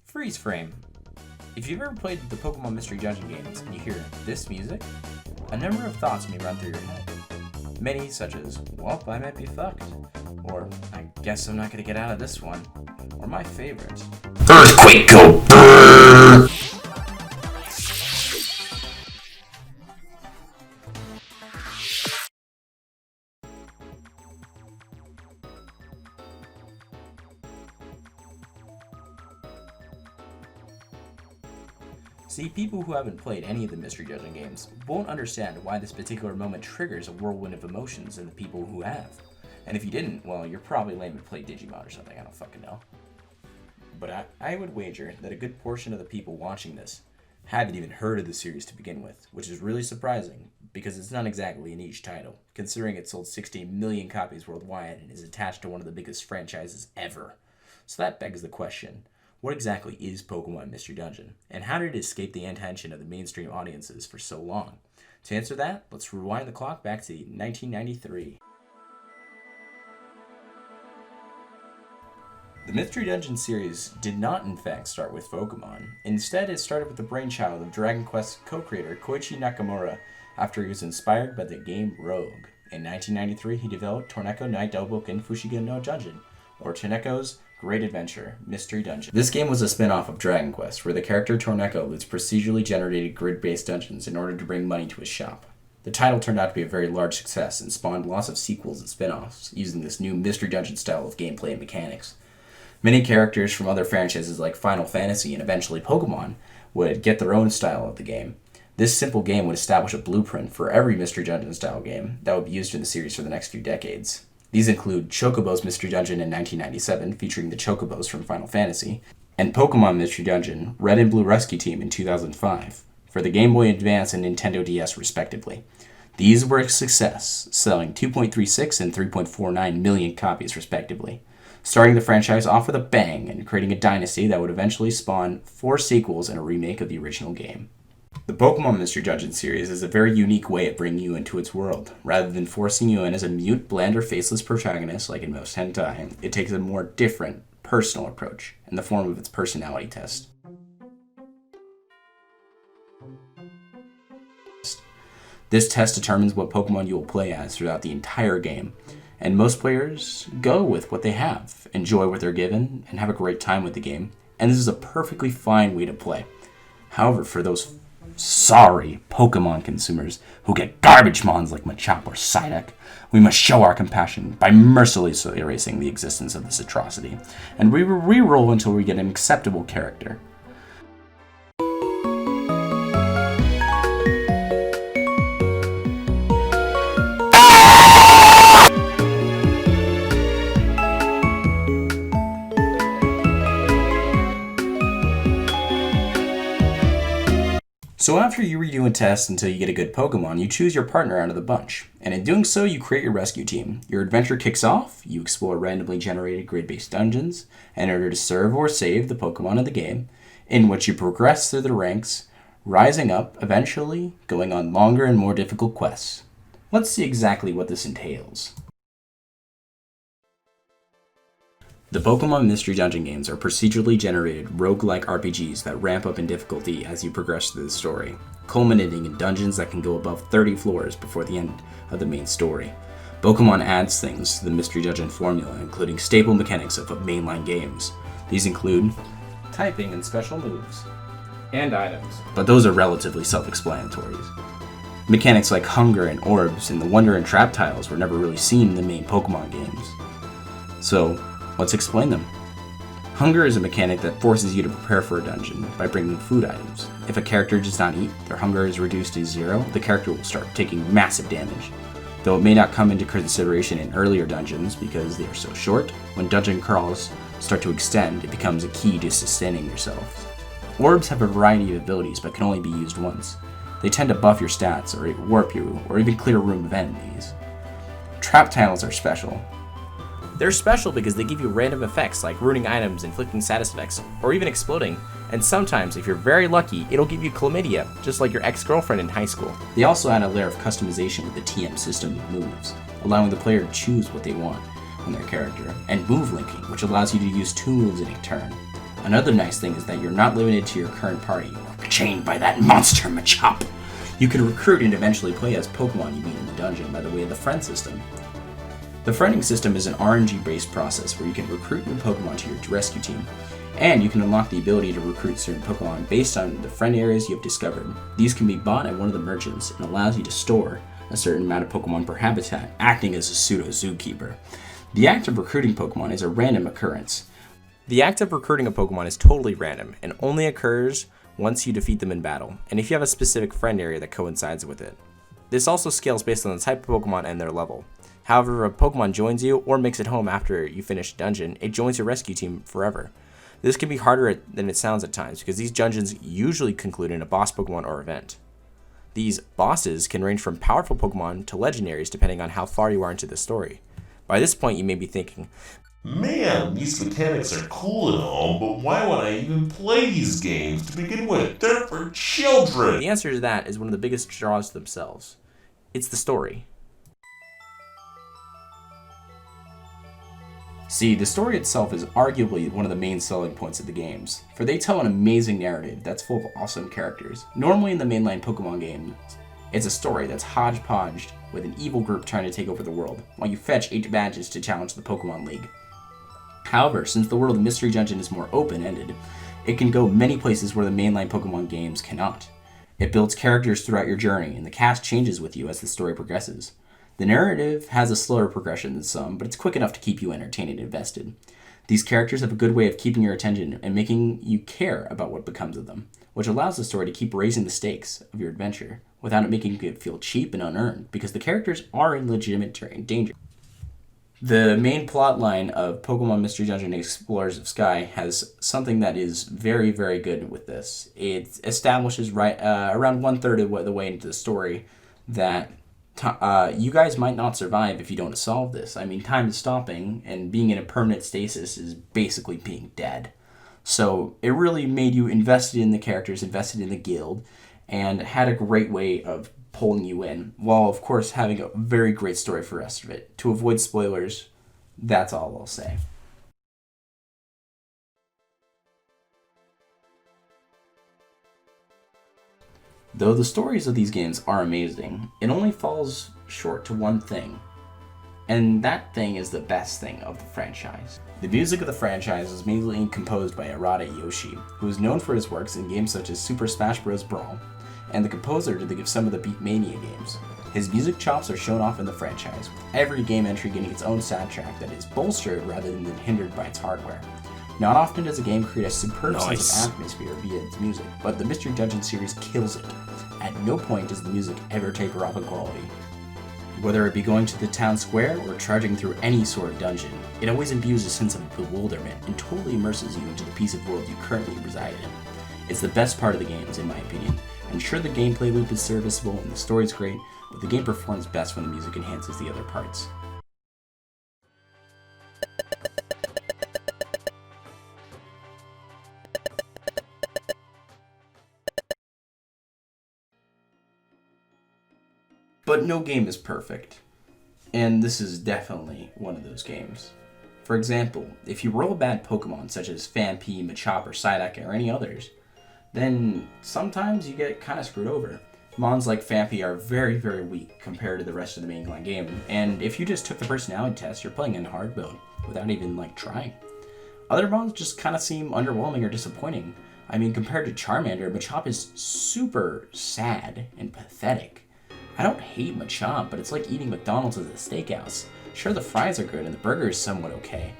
Freeze frame. If you've ever played the Pokemon Mystery Dungeon games and you hear this music, a number of thoughts may run through your head. Many such as, well, I might be fucked, or I guess I'm not gonna get out of this one, or my favorite, Earthquake go brrrr! See, people who haven't played any of the Mystery Dungeon games won't understand why this particular moment triggers a whirlwind of emotions in the people who have. And if you didn't, well, you're probably lame and play Digimon or something, I don't fucking know. But I would wager that a good portion of the people watching this haven't even heard of the series to begin with, which is really surprising, because it's not exactly a niche title, considering it sold 16 million copies worldwide and is attached to one of the biggest franchises ever. So that begs the question, what exactly is Pokemon Mystery Dungeon, and how did it escape the attention of the mainstream audiences for so long? To answer that, let's rewind the clock back to 1993. The Mystery Dungeon series did not in fact start with Pokemon. Instead, it started with the brainchild of Dragon Quest co-creator Koichi Nakamura after he was inspired by the game Rogue. In 1993, he developed Torneko Night Douboken Fushigen no Dungeon, or Torneko's Great Adventure Mystery Dungeon. This game was a spin-off of Dragon Quest, where the character Torneko loots procedurally generated grid-based dungeons in order to bring money to his shop. The title turned out to be a very large success and spawned lots of sequels and spin-offs, using this new Mystery Dungeon style of gameplay and mechanics. Many characters from other franchises like Final Fantasy and eventually Pokemon would get their own style of the game. This simple game would establish a blueprint for every Mystery Dungeon style game that would be used in the series for the next few decades. These include Chocobo's Mystery Dungeon in 1997, featuring the Chocobos from Final Fantasy, and Pokemon Mystery Dungeon Red and Blue Rescue Team in 2005, for the Game Boy Advance and Nintendo DS respectively. These were a success, selling 2.36 and 3.49 million copies respectively, starting the franchise off with a bang and creating a dynasty that would eventually spawn 4 sequels and a remake of the original game. The Pokemon Mystery Dungeon series is a very unique way of bringing you into its world. Rather than forcing you in as a mute, bland, or faceless protagonist like in most hentai, it takes a more different, personal approach in the form of its personality test. This test determines what Pokemon you will play as throughout the entire game, and most players go with what they have, enjoy what they're given, and have a great time with the game, and this is a perfectly fine way to play. However, for those sorry Pokemon consumers who get garbage mons like Machop or Psyduck, we must show our compassion by mercilessly erasing the existence of this atrocity, and we will re-roll until we get an acceptable character. So after you redo a test until you get a good Pokemon, you choose your partner out of the bunch. And in doing so, you create your rescue team. Your adventure kicks off, you explore randomly generated grid-based dungeons in order to serve or save the Pokemon of the game, in which you progress through the ranks, rising up, eventually going on longer and more difficult quests. Let's see exactly what this entails. The Pokemon Mystery Dungeon games are procedurally generated roguelike RPGs that ramp up in difficulty as you progress through the story, culminating in dungeons that can go above 30 floors before the end of the main story. Pokemon adds things to the Mystery Dungeon formula, including staple mechanics of mainline games. These include typing and special moves, and items, but those are relatively self-explanatory. Mechanics like hunger and orbs and the wonder and trap tiles were never really seen in the main Pokemon games. So, let's explain them. Hunger is a mechanic that forces you to prepare for a dungeon by bringing food items. If a character does not eat, their hunger is reduced to 0, the character will start taking massive damage. Though it may not come into consideration in earlier dungeons because they are so short, when dungeon crawls start to extend, it becomes a key to sustaining yourself. Orbs have a variety of abilities but can only be used once. They tend to buff your stats, or warp you, or even clear a room of enemies. Trap tiles are special. They're special because they give you random effects like ruining items, inflicting status effects, or even exploding, and sometimes, if you're very lucky, it'll give you chlamydia, just like your ex-girlfriend in high school. They also add a layer of customization with the TM system of moves, allowing the player to choose what they want on their character, and move linking, which allows you to use 2 moves in a turn. Another nice thing is that you're not limited to your current party or chained by that monster Machop. You can recruit and eventually play as Pokemon you meet in the dungeon by the way of the friend system. The friending system is an RNG-based process where you can recruit new Pokemon to your rescue team, and you can unlock the ability to recruit certain Pokemon based on the friend areas you have discovered. These can be bought at one of the merchants and allows you to store a certain amount of Pokemon per habitat, acting as a pseudo-zookeeper. The act of recruiting Pokemon is a random occurrence. The act of recruiting a Pokemon is totally random and only occurs once you defeat them in battle, and if you have a specific friend area that coincides with it. This also scales based on the type of Pokemon and their level. However, if a Pokemon joins you or makes it home after you finish a dungeon, it joins your rescue team forever. This can be harder than it sounds at times because these dungeons usually conclude in a boss Pokemon or event. These bosses can range from powerful Pokemon to legendaries depending on how far you are into the story. By this point you may be thinking, man, these mechanics are cool and all, but why would I even play these games to begin with? They're for children! The answer to that is one of the biggest draws to themselves. It's the story. See, the story itself is arguably one of the main selling points of the games, for they tell an amazing narrative that's full of awesome characters. Normally in the mainline Pokemon games, it's a story that's hodgepodged with an evil group trying to take over the world, while you fetch 8 badges to challenge the Pokemon League. However, since the world of Mystery Dungeon is more open-ended, it can go many places where the mainline Pokemon games cannot. It builds characters throughout your journey, and the cast changes with you as the story progresses. The narrative has a slower progression than some, but it's quick enough to keep you entertained and invested. These characters have a good way of keeping your attention and making you care about what becomes of them, which allows the story to keep raising the stakes of your adventure without it making it feel cheap and unearned, because the characters are in legitimate danger. The main plot line of Pokemon Mystery Dungeon Explorers of Sky has something that is very, very good with this. It establishes around 1/3 of the way into the story that you guys might not survive if you don't solve this. I mean, time is stopping, and being in a permanent stasis is basically being dead. So it really made you invested in the characters, invested in the guild, and had a great way of pulling you in, while of course having a very great story for the rest of it. To avoid spoilers, that's all I'll say. Though the stories of these games are amazing, it only falls short to one thing. And that thing is the best thing of the franchise. The music of the franchise was mainly composed by Arata Yoshi, who is known for his works in games such as Super Smash Bros. Brawl, and the composer to some of the Beatmania games. His music chops are shown off in the franchise, with every game entry getting its own soundtrack that is bolstered rather than hindered by its hardware. Not often does a game create a superb sense of atmosphere via its music, but the Mystery Dungeon series kills it. At no point does the music ever taper off in quality. Whether it be going to the town square or trudging through any sort of dungeon, it always imbues a sense of bewilderment and totally immerses you into the piece of world you currently reside in. It's the best part of the games, in my opinion, and sure, the gameplay loop is serviceable and the story's great, but the game performs best when the music enhances the other parts. But no game is perfect, and this is definitely one of those games. For example, if you roll a bad Pokemon such as Phanpy, Machop, or Psyduck, or any others, then sometimes you get kind of screwed over. Mons like Phanpy are very, very weak compared to the rest of the mainline game, and if you just took the personality test, you're playing in hard mode without even trying. Other Mons just kind of seem underwhelming or disappointing. I mean, compared to Charmander, Machop is super sad and pathetic. I don't hate Machop, but it's like eating McDonald's at a steakhouse. Sure, the fries are good and the burger is somewhat okay,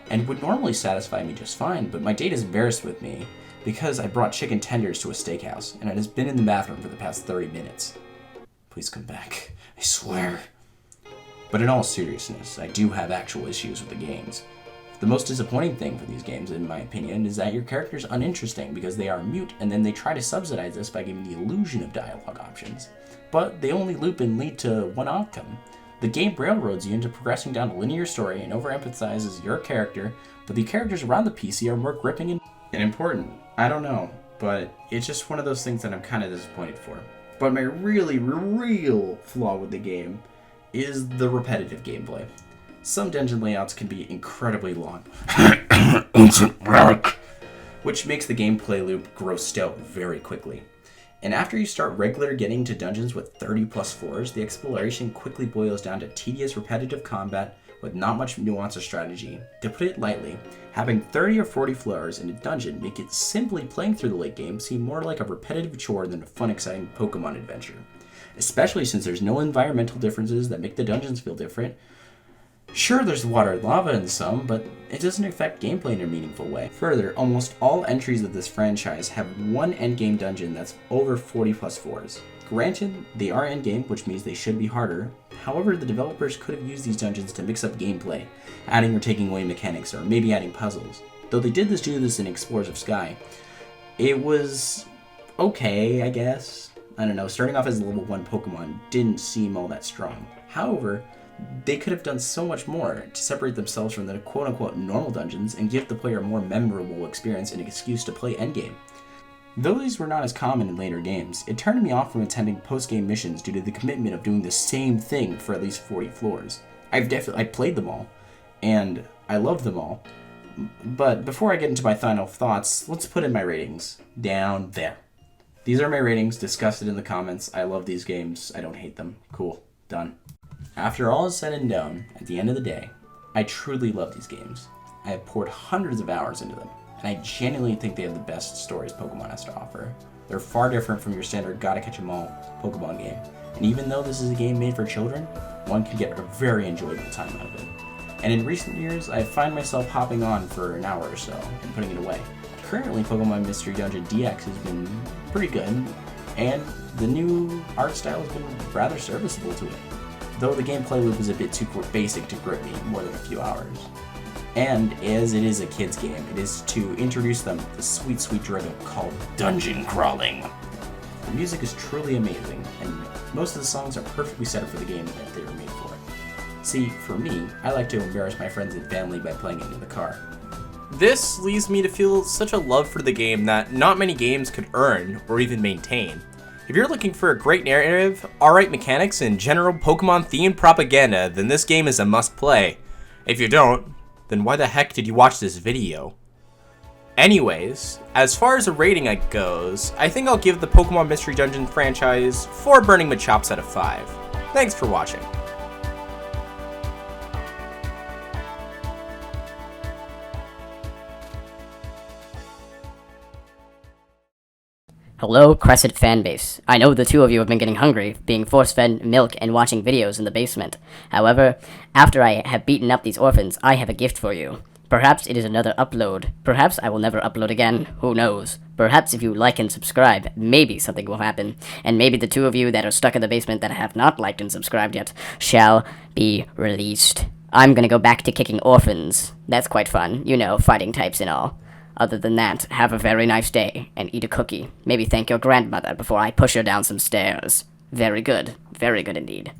and would normally satisfy me just fine, but my date is embarrassed with me because I brought chicken tenders to a steakhouse, and it has been in the bathroom for the past 30 minutes. Please come back, I swear. But in all seriousness, I do have actual issues with the games. The most disappointing thing for these games, in my opinion, is that your character's uninteresting because they are mute, and then they try to subsidize this by giving the illusion of dialogue options. But they only loop and lead to one outcome. The game railroads you into progressing down a linear story and overemphasizes your character, but the characters around the PC are more gripping and important. I don't know, but it's just one of those things that I'm kind of disappointed for. But my really, real flaw with the game is the repetitive gameplay. Some dungeon layouts can be incredibly long. Ancient relic. which makes the gameplay loop grow stale very quickly. And after you start regular getting to dungeons with 30 plus floors, the exploration quickly boils down to tedious repetitive combat with not much nuance or strategy. To put it lightly, having 30 or 40 floors in a dungeon make it simply playing through the late game seem more like a repetitive chore than a fun, exciting Pokemon adventure. Especially since there's no environmental differences that make the dungeons feel different. Sure, there's water and lava in some, but it doesn't affect gameplay in a meaningful way. Further, almost all entries of this franchise have one endgame dungeon that's over 40 plus floors. Granted, they are endgame, which means they should be harder. However, the developers could have used these dungeons to mix up gameplay, adding or taking away mechanics, or maybe adding puzzles. Though they did do this in Explorers of Sky, it was okay, I guess. I don't know, starting off as a level 1 Pokemon didn't seem all that strong. However, they could have done so much more to separate themselves from the quote-unquote normal dungeons and give the player a more memorable experience and an excuse to play endgame. Though these were not as common in later games, it turned me off from attending post-game missions due to the commitment of doing the same thing for at least 40 floors. I played them all, and I loved them all, but before I get into my final thoughts, let's put in my ratings. Down there. These are my ratings, discuss it in the comments. I love these games, I don't hate them. Cool, done. After all is said and done, at the end of the day, I truly love these games. I have poured hundreds of hours into them, and I genuinely think they have the best stories Pokemon has to offer. They're far different from your standard gotta catch 'em all Pokemon game, and even though this is a game made for children, one can get a very enjoyable time out of it. And in recent years, I find myself hopping on for an hour or so and putting it away. Currently, Pokemon Mystery Dungeon DX has been pretty good, and the new art style has been rather serviceable to it, though the gameplay loop is a bit too basic to grip me more than a few hours. And as it is a kid's game, it is to introduce them to the sweet, sweet dread called dungeon crawling. The music is truly amazing, and most of the songs are perfectly set up for the game that they were made for. See, for me, I like to embarrass my friends and family by playing it in the car. This leads me to feel such a love for the game that not many games could earn or even maintain. If you're looking for a great narrative, alright mechanics, and general Pokemon-themed propaganda, then this game is a must-play. If you don't, then why the heck did you watch this video? Anyways, as far as a rating goes, I think I'll give the Pokemon Mystery Dungeon franchise 4 burning Machops out of 5. Thanks for watching. Hello, Crescent fanbase. I know the two of you have been getting hungry, being force-fed milk and watching videos in the basement. However, after I have beaten up these orphans, I have a gift for you. Perhaps it is another upload. Perhaps I will never upload again. Who knows? Perhaps if you like and subscribe, maybe something will happen. And maybe the two of you that are stuck in the basement that have not liked and subscribed yet shall be released. I'm gonna go back to kicking orphans. That's quite fun. You know, fighting types and all. Other than that, have a very nice day, and eat a cookie. Maybe thank your grandmother before I push her down some stairs. Very good indeed.